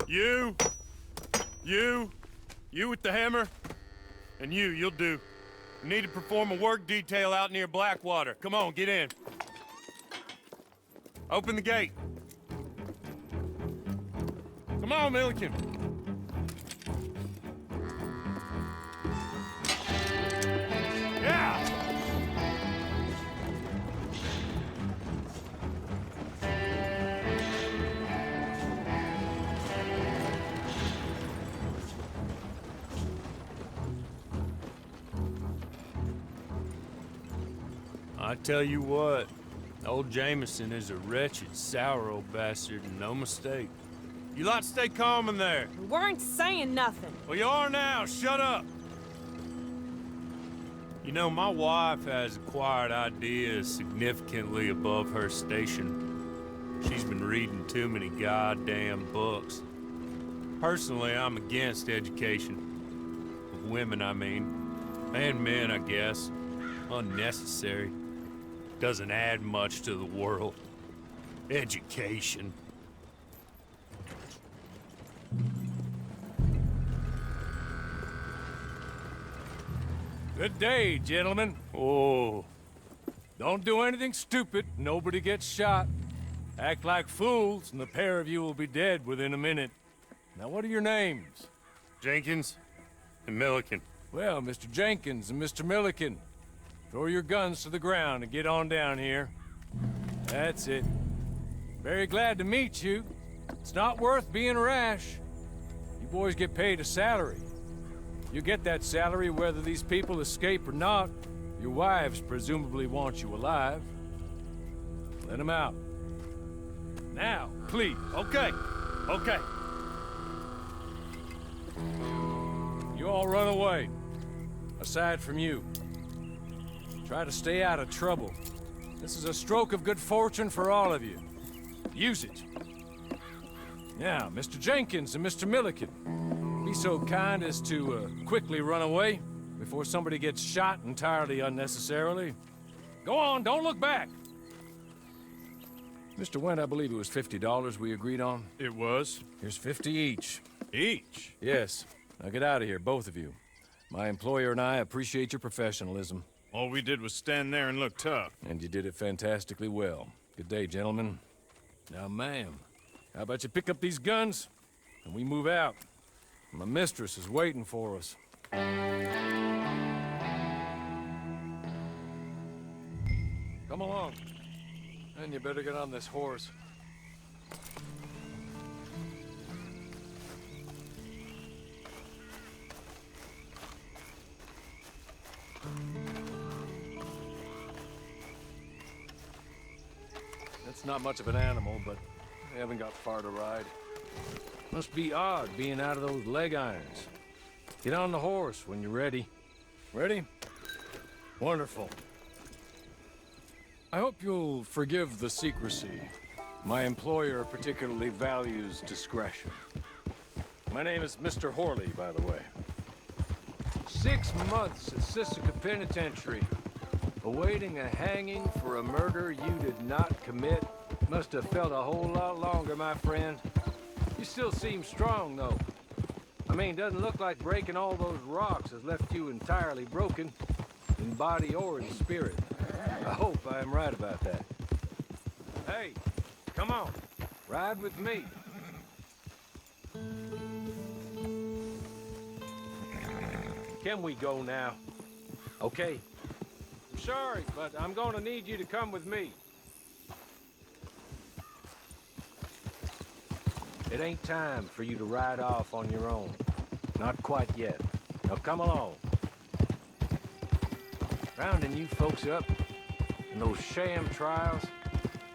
You with the hammer, and you'll do. We need to perform a work detail out near Blackwater. Come on, get in. Open the gate. Come on, Milliken. Yeah! I tell you what, old Jameson is a wretched, sour old bastard, and no mistake. You lot stay calm in there. We weren't saying nothing. Well, you are now. Shut up. You know, my wife has acquired ideas significantly above her station. She's been reading too many goddamn books. Personally, I'm against education. Of women, I mean. And men, I guess. Unnecessary. Doesn't add much to the world. Education. Good day, gentlemen. Oh. Don't do anything stupid. Nobody gets shot. Act like fools, and the pair of you will be dead within a minute. Now, what are your names? Jenkins and Milliken. Well, Mr. Jenkins and Mr. Milliken, throw your guns to the ground and get on down here. That's it. Very glad to meet you. It's not worth being rash. You boys get paid a salary. You get that salary whether these people escape or not. Your wives presumably want you alive. Let them out. Now, please. Okay. Okay. You all run away. Aside from you. Try to stay out of trouble. This is a stroke of good fortune for all of you. Use it. Now, Mr. Jenkins and Mr. Milliken, be so kind as to quickly run away before somebody gets shot entirely unnecessarily. Go on, don't look back. Mr. Wendt, I believe it was $50 we agreed on. It was. Here's 50 each. Each? Yes. Now get out of here, both of you. My employer and I appreciate your professionalism. All we did was stand there and look tough. And you did it fantastically well. Good day, gentlemen. Now, ma'am, how about you pick up these guns and we move out? My mistress is waiting for us. Come along. And you better get on this horse. It's not much of an animal, but they haven't got far to ride. Must be odd being out of those leg irons. Get on the horse when you're ready. Ready? Wonderful. I hope you'll forgive the secrecy. My employer particularly values discretion. My name is Mr. Horley, by the way. 6 months at Sisika Penitentiary, awaiting a hanging for a murder you did not commit. Must have felt a whole lot longer, my friend. You still seem strong, though. I mean, doesn't look like breaking all those rocks has left you entirely broken, in body or in spirit. I hope I am right about that. Hey, come on, ride with me. Can we go now? Okay. I'm sorry, but I'm gonna need you to come with me. It ain't time for you to ride off on your own. Not quite yet. Now come along. Rounding you folks up, and those sham trials,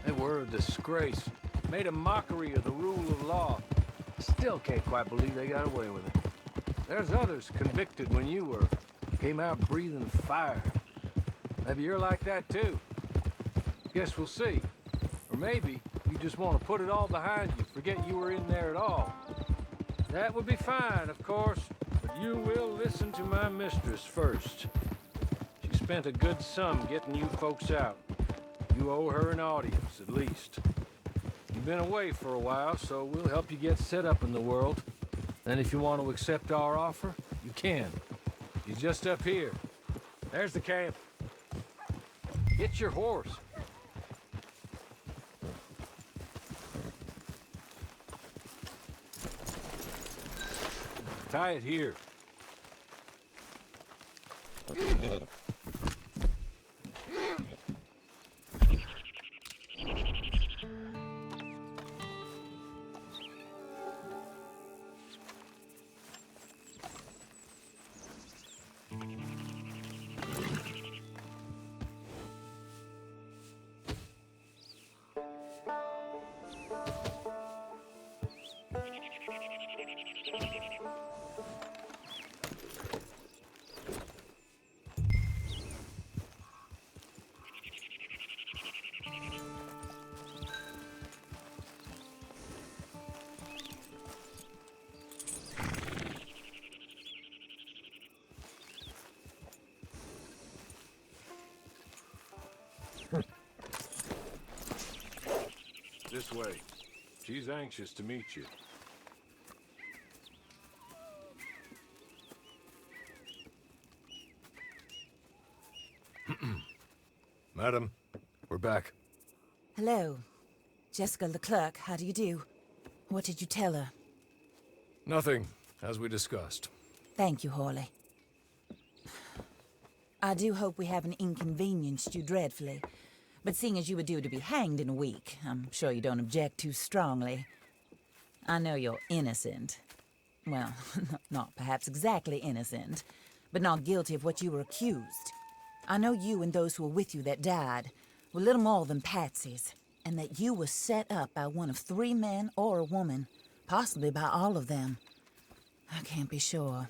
they were a disgrace. Made a mockery of the rule of law. Still can't quite believe they got away with it. There's others convicted when you were. Came out breathing fire. Maybe you're like that too. Guess we'll see. Or maybe you just want to put it all behind you, forget you were in there at all. That would be fine, of course, but you will listen to my mistress first. She spent a good sum getting you folks out. You owe her an audience, at least. You've been away for a while, so we'll help you get set up in the world. Then if you want to accept our offer, you can. He's just up here. There's the camp. Get your horse. Tie it here. This way. She's anxious to meet you. Madam, we're back. Hello. Jessica Leclerc, how do you do? What did you tell her? Nothing, as we discussed. Thank you, Hawley. I do hope we haven't inconvenienced you dreadfully. But seeing as you were due to be hanged in a week, I'm sure you don't object too strongly. I know you're innocent. Well, not perhaps exactly innocent, but not guilty of what you were accused. I know you and those who were with you that died were little more than patsies, and that you were set up by one of 3 men or a woman, possibly by all of them. I can't be sure,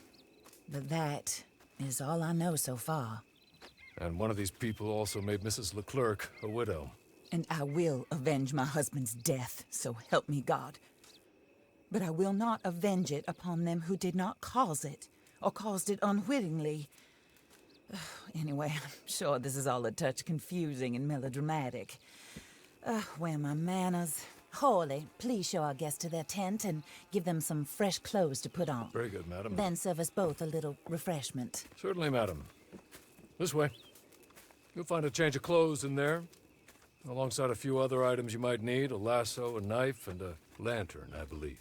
but that is all I know so far. And one of these people also made Mrs. Leclerc a widow. And I will avenge my husband's death, so help me God. But I will not avenge it upon them who did not cause it, or caused it unwittingly. Anyway, I'm sure this is all a touch confusing and melodramatic. Where are my manners? Hawley, please show our guests to their tent and give them some fresh clothes to put on. Very good, madam. Then serve us both a little refreshment. Certainly, madam. This way. You'll find a change of clothes in there, alongside a few other items you might need, a lasso, a knife, and a lantern, I believe.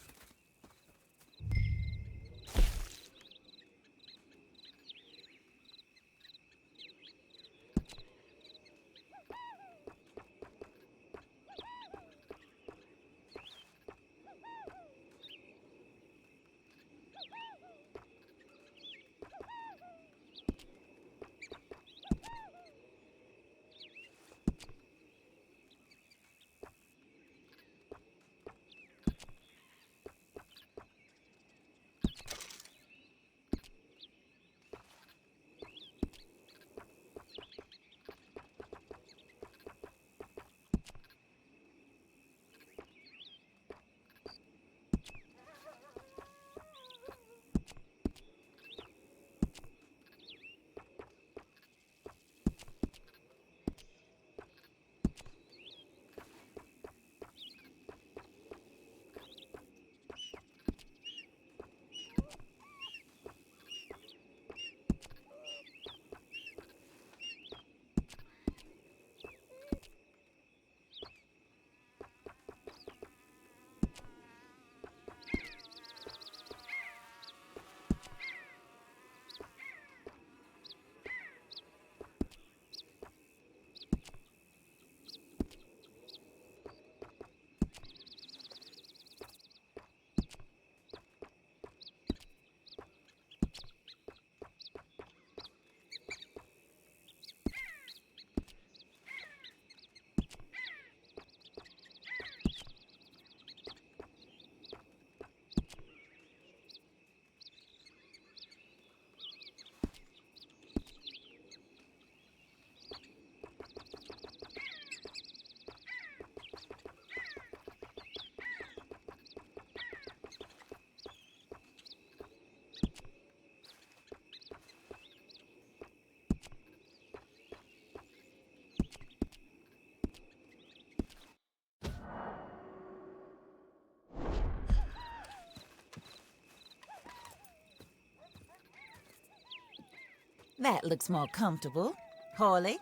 That looks more comfortable. Hawley,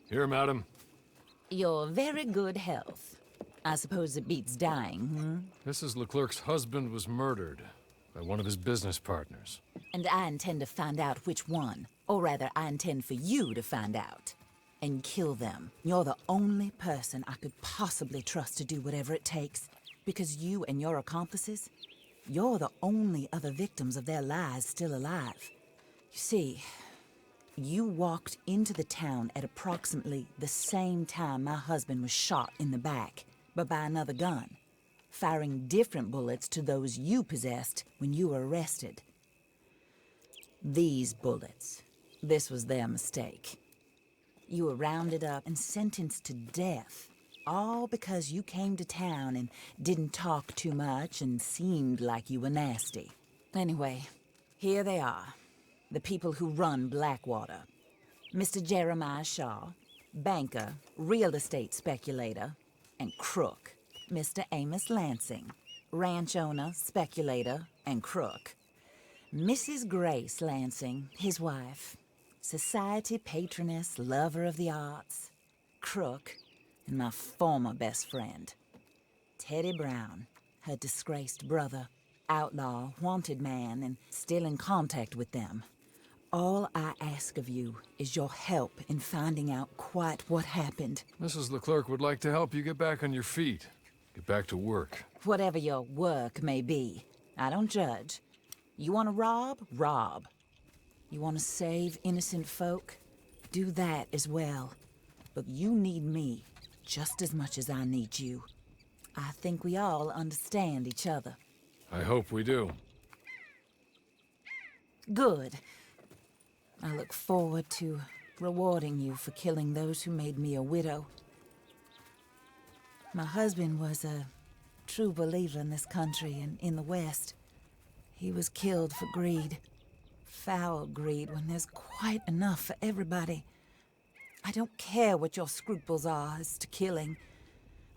Here, madam. your very good health. I suppose it beats dying, Mrs. Leclerc's husband was murdered by one of his business partners. And I intend to find out which one. Or rather, I intend for you to find out. And kill them. You're the only person I could possibly trust to do whatever it takes. Because you and your accomplices, you're the only other victims of their lies still alive. You see, you walked into the town at approximately the same time my husband was shot in the back, but by another gun, firing different bullets to those you possessed when you were arrested. These bullets, this was their mistake. You were rounded up and sentenced to death, all because you came to town and didn't talk too much and seemed like you were nasty. Anyway, here they are, the people who run Blackwater. Mr. Jeremiah Shaw, banker, real estate speculator, and crook. Mr. Amos Lansing, ranch owner, speculator, and crook. Mrs. Grace Lansing, his wife, society patroness, lover of the arts, crook, and my former best friend. Teddy Brown, her disgraced brother, outlaw, wanted man, and still in contact with them. All I ask of you is your help in finding out quite what happened. Mrs. Leclerc would like to help you get back on your feet. Get back to work. Whatever your work may be, I don't judge. You want to rob? Rob. You want to save innocent folk? Do that as well. But you need me just as much as I need you. I think we all understand each other. I hope we do. Good. I look forward to rewarding you for killing those who made me a widow. My husband was a true believer in this country and in the West. He was killed for greed. Foul greed when there's quite enough for everybody. I don't care what your scruples are as to killing.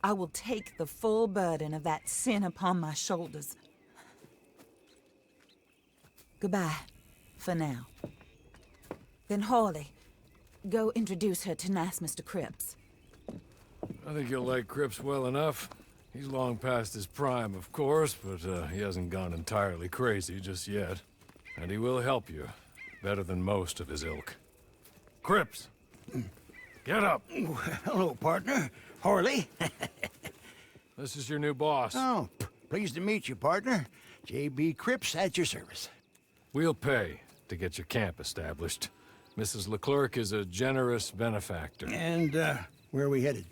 I will take the full burden of that sin upon my shoulders. Goodbye, for now. Then Hawley, go introduce her to nice Mr. Cripps. I think you'll like Cripps well enough. He's long past his prime, of course, but he hasn't gone entirely crazy just yet. And he will help you, better than most of his ilk. Cripps! Get up! Hello, partner. Harley. This is your new boss. Oh, pleased to meet you, partner. J.B. Cripps at your service. We'll pay to get your camp established. Mrs. Leclerc is a generous benefactor. And, where are we headed?